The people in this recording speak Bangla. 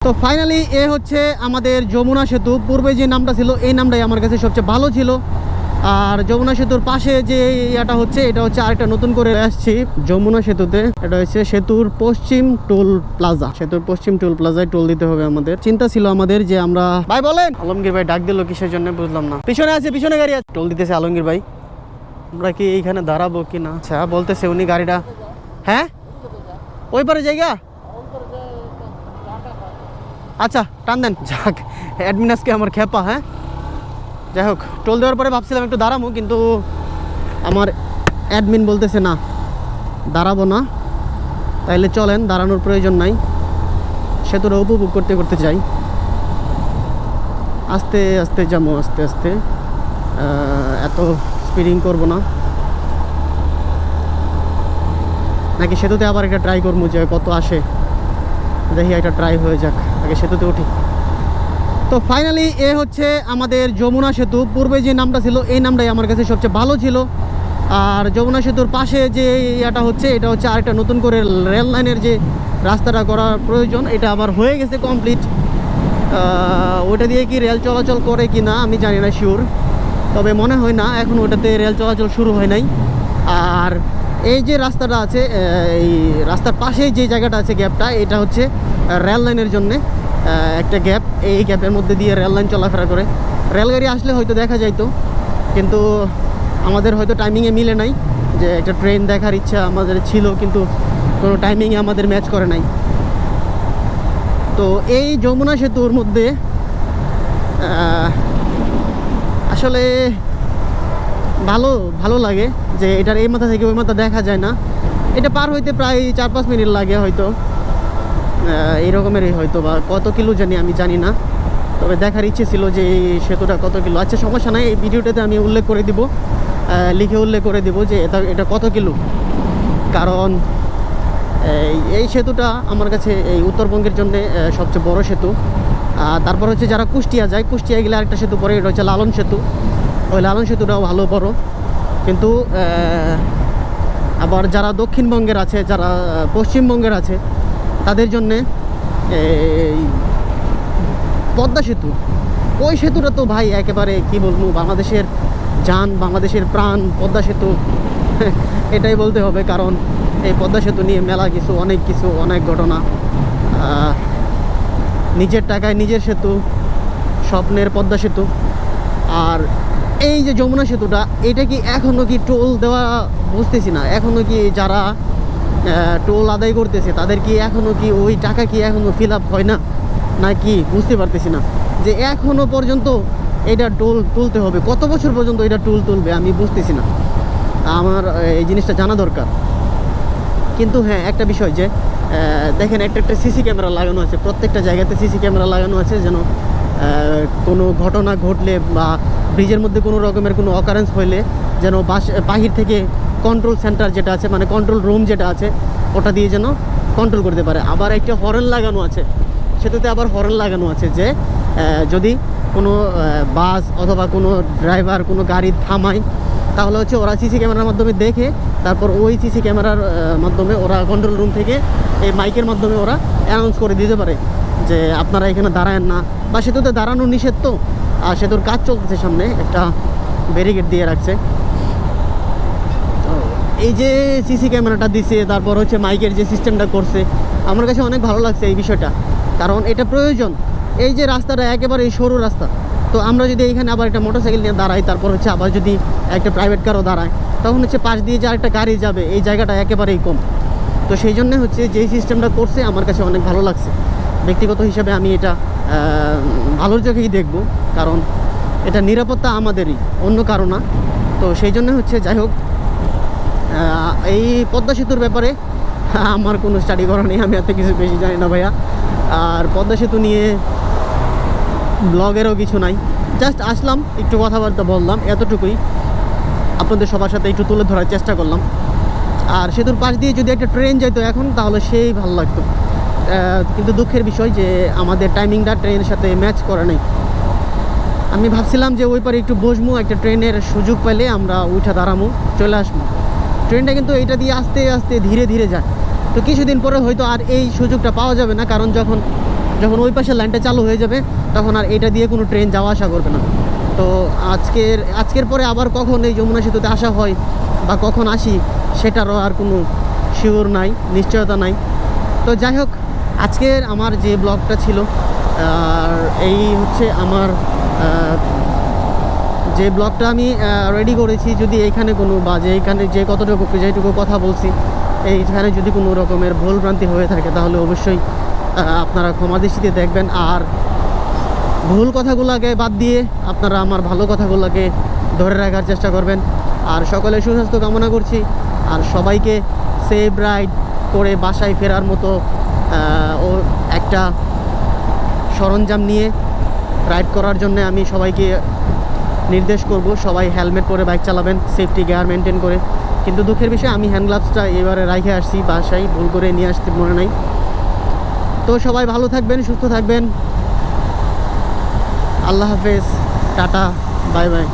তো ফাইনালি এ হচ্ছে আমাদের যমুনা সেতু। পূর্বে যে নামটা ছিল এই নামটাই আমার কাছে সবচেয়ে ভালো ছিল। আর যমুনা সেতুর পাশে যে এটা হচ্ছে আরেকটা নতুন করে আসছি যমুনা সেতুতে। এটা হচ্ছে সেতুর পশ্চিম টোল প্লাজা। সেতুর পশ্চিম টোল প্লাজায় টোল দিতে হবে আমাদের। চিন্তা ছিল আমাদের যে আমরা ভাই বলেন আলমগীর ভাই ডাক দিল কিসের জন্য বুঝলাম না। পিছনে আছে, পিছনে গাড়ি আছে, টোল দিতেছে আলমগীর ভাই। আমরা কি এইখানে দাঁড়াবো কি না? আচ্ছা বলতেছে উনি গাড়িটা, হ্যাঁ ওই পারে জায়গা। আচ্ছা টান দেন। যাক অ্যাডমিন আজকে আমার খেপা। হ্যাঁ যাই হোক, টোল দেওয়ার পরে ভাবছিলাম একটু দাঁড়াবো, কিন্তু আমার অ্যাডমিন বলতেছে না দাঁড়াবো না। তাইলে চলেন, দাঁড়ানোর প্রয়োজন নাই, সেতুটা উপভোগ করতে করতে যাই। আস্তে আস্তে যাবো, আস্তে আস্তে, এত স্পিডিং করবো না। নাকি সেতুতে আবার একটা ট্রাই করবো যে কত আসে, দেখি একটা ট্রাই হয়ে যাক, আগে সেতুতে উঠি। তো ফাইনালি এ হচ্ছে আমাদের যমুনা সেতু। পূর্বে যে নামটা ছিল এই নামটাই আমার কাছে সবচেয়ে ভালো ছিল। আর যমুনা সেতুর পাশে যে এটা হচ্ছে আরেকটা নতুন করে রেল লাইনের যে রাস্তাটা করার প্রয়োজন, এটা আবার হয়ে গেছে কমপ্লিট। ওটা দিয়ে কি রেল চলাচল করে কি না আমি জানি না শিওর, তবে মনে হয় না এখন ওটাতে রেল চলাচল শুরু হয় নাই। আর এই যে রাস্তাটা আছে, এই রাস্তার পাশেই যে জায়গাটা আছে গ্যাপটা, এটা হচ্ছে রেল লাইনের জন্যে একটা গ্যাপ। এই গ্যাপের মধ্যে দিয়ে রেল লাইন চলাফেরা করে। রেলগাড়ি আসলে হয়তো দেখা যাইতো, কিন্তু আমাদের হয়তো টাইমিংয়ে মিলে নাই। যে একটা ট্রেন দেখার ইচ্ছা আমাদের ছিল, কিন্তু কোনো টাইমিংয়ে আমাদের ম্যাচ করে নাই। তো এই যমুনা সেতুর মধ্যে আসলে ভালো লাগে যে এটার এই মাথা থেকে ওই মাথা দেখা যায় না। এটা পার হইতে প্রায় 4-5 মিনিট লাগে হয়তো, এই রকমেরই হয়তো, বা কত কিলো জানি আমি জানি না। তবে দেখার ইচ্ছে ছিল যে এই সেতুটা কত কিলো। আচ্ছা সমস্যা নাই, এই ভিডিওটাতে আমি উল্লেখ করে দিব, লিখে উল্লেখ করে দিব যে এটা কত কিলো। কারণ এই সেতুটা আমার কাছে এই উত্তরবঙ্গের জন্য সবচেয়ে বড় সেতু। তারপর হচ্ছে যারা কুষ্টিয়া যায়, কুষ্টিয়া গেলে আরেকটা সেতু পরে, এটা হচ্ছে লালন সেতু। ওই লালন সেতুটাও ভালো বড়, কিন্তু আবার যারা দক্ষিণবঙ্গের আছে, যারা পশ্চিমবঙ্গের আছে, তাদের জন্যে এই পদ্মা সেতু, ওই সেতুটা তো ভাই একেবারে কি বলবো, বাংলাদেশের জান, বাংলাদেশের প্রাণ পদ্মা সেতু এটাই বলতে হবে। কারণ এই পদ্মা সেতু নিয়ে মেলা কিছু, অনেক ঘটনা। নিজের টাকায় নিজের সেতু, স্বপ্নের পদ্মা সেতু। আর এই যে যমুনা সেতুটা, এটা কি এখনও কি টোল দেওয়া বুঝতেছি না। এখনও কি যারা টোল আদায় করতেছে তাদের কি এখনও কি ওই টাকা কি এখনও ফিল আপ হয় না, নাকি বুঝতে পারতেছি না। যে এখনও পর্যন্ত এটা টোল তুলতে হবে, কত বছর পর্যন্ত এটা টোল তুলবে আমি বুঝতেছি না। আমার এই জিনিসটা জানা দরকার। কিন্তু হ্যাঁ একটা বিষয় যে দেখেন, একটা সিসি ক্যামেরা লাগানো আছে, প্রত্যেকটা জায়গাতে সিসি ক্যামেরা লাগানো আছে, যেন কোনো ঘটনা ঘটলে বা ব্রিজের মধ্যে কোনো রকমের কোনো অকারেন্স হইলে যেন বাহির থেকে কন্ট্রোল সেন্টার যেটা আছে, মানে কন্ট্রোল রুম যেটা আছে, ওটা দিয়ে যেন কন্ট্রোল করতে পারে। আবার একটা হর্ন লাগানো আছে সেটাতে, আবার হর্ন লাগানো আছে যে যদি কোনো বাস অথবা কোনো ড্রাইভার কোনো গাড়ি থামায়, তাহলে হচ্ছে ওরা সিসি ক্যামেরার মাধ্যমে দেখে, তারপর ওই সিসি ক্যামেরার মাধ্যমে ওরা কন্ট্রোল রুম থেকে এই মাইকের মাধ্যমে ওরা অ্যানাউন্স করে দিতে পারে যে আপনারা এখানে দাঁড়ায়েন না। বা সেতুতে দাঁড়ানো নিষেধ তো, আর সেতুর কাজ চলতেছে, সামনে একটা ব্যারিকেড দিয়ে রাখছে। তো এই যে সিসি ক্যামেরাটা দিছে, তারপর হচ্ছে মাইকের যে সিস্টেমটা করছে, আমার কাছে অনেক ভালো লাগছে এই বিষয়টা। কারণ এটা প্রয়োজন। এই যে রাস্তাটা একেবারে সরু রাস্তা, তো আমরা যদি এখানে আবার একটা মোটরসাইকেল নিয়ে দাঁড়াই, তারপর হচ্ছে আবার যদি একটা প্রাইভেট কারও দাঁড়ায়, তখন হচ্ছে পাশ দিয়ে যে আরেকটা গাড়ি যাবে, এই জায়গাটা একেবারেই কম। তো সেই জন্য হচ্ছে যেই সিস্টেমটা করছে আমার কাছে অনেক ভালো লাগছে। ব্যক্তিগত হিসাবে আমি এটা ভালোর চোখেই দেখব, কারণ এটা নিরাপত্তা আমাদেরই, অন্য কারো না। তো সেই জন্য হচ্ছে যাই হোক, এই পদ্মা সেতুর ব্যাপারে আমার কোনো স্টাডি করা নেই, আমি এত কিছু বেশি জানি না ভাইয়া। আর পদ্মা সেতু নিয়ে ব্লগেরও কিছু নাই, জাস্ট আসলাম, একটু কথাবার্তা বললাম, এতটুকুই। আপনাদের সবার সাথে একটু তুলে ধরার চেষ্টা করলাম। আর সেতুর পাশ দিয়ে যদি একটা ট্রেন যেতো এখন, তাহলে সেই ভালো লাগতো। কিন্তু দুঃখের বিষয় যে আমাদের টাইমিংটা ট্রেনের সাথে ম্যাচ করে নাই। আমি ভাবছিলাম যে ওই পারে একটু বসবো, একটা ট্রেনের সুযোগ পেলে আমরা উঠে দাঁড়াবো, চলে আসবো। ট্রেনটা কিন্তু এইটা দিয়ে আস্তে আস্তে ধীরে ধীরে যায়। তো কিছুদিন পরে হয়তো আর এই সুযোগটা পাওয়া যাবে না, কারণ যখন যখন ওই পাশের লাইনটা চালু হয়ে যাবে তখন আর এটা দিয়ে কোনো ট্রেন যাওয়া আসা করবে না। তো আজকের পরে আবার কখন এই যমুনা সেতুতে আসা হয় বা কখন আসি সেটারও আর কোনো শিওর নাই, নিশ্চয়তা নাই। তো যাই হোক, আজকের আমার যে ব্লগটা ছিল, আর এই হচ্ছে আমার যে ব্লগটা আমি রেডি করেছি, যদি এইখানে কোনো বা যে এইখানে যে যেটুকু কথা বলছি এইখানে যদি কোনো রকমের ভুলভ্রান্তি হয়ে থাকে তাহলে অবশ্যই আপনারা ক্ষমা দৃষ্টিতে দেখবেন। আর ভুল কথাগুলোকে বাদ দিয়ে আপনারা আমার ভালো কথাগুলোকে ধরে রাখার চেষ্টা করবেন। আর সকলে সুস্বাস্থ্য কামনা করছি। আর সবাইকে সেফ রাইড করে বাসায় ফেরার মতো ও একটা সরঞ্জাম নিয়ে রাইড করার জন্য আমি সবাইকে নির্দেশ করব, সবাই হেলমেট পরে বাইক চালাবেন, সেফটি গিয়ার মেনটেন করে। কিন্তু দুঃখের বিষয় আমি হ্যান্ড গ্লাভসটা এবারে রাখে আসছি বাসায়, ভুল করে নিয়ে আসতে মনে নাই। তো সবাই ভালো থাকবেন, সুস্থ থাকবেন। আল্লাহ হাফেজ, টাটা, বাই বাই।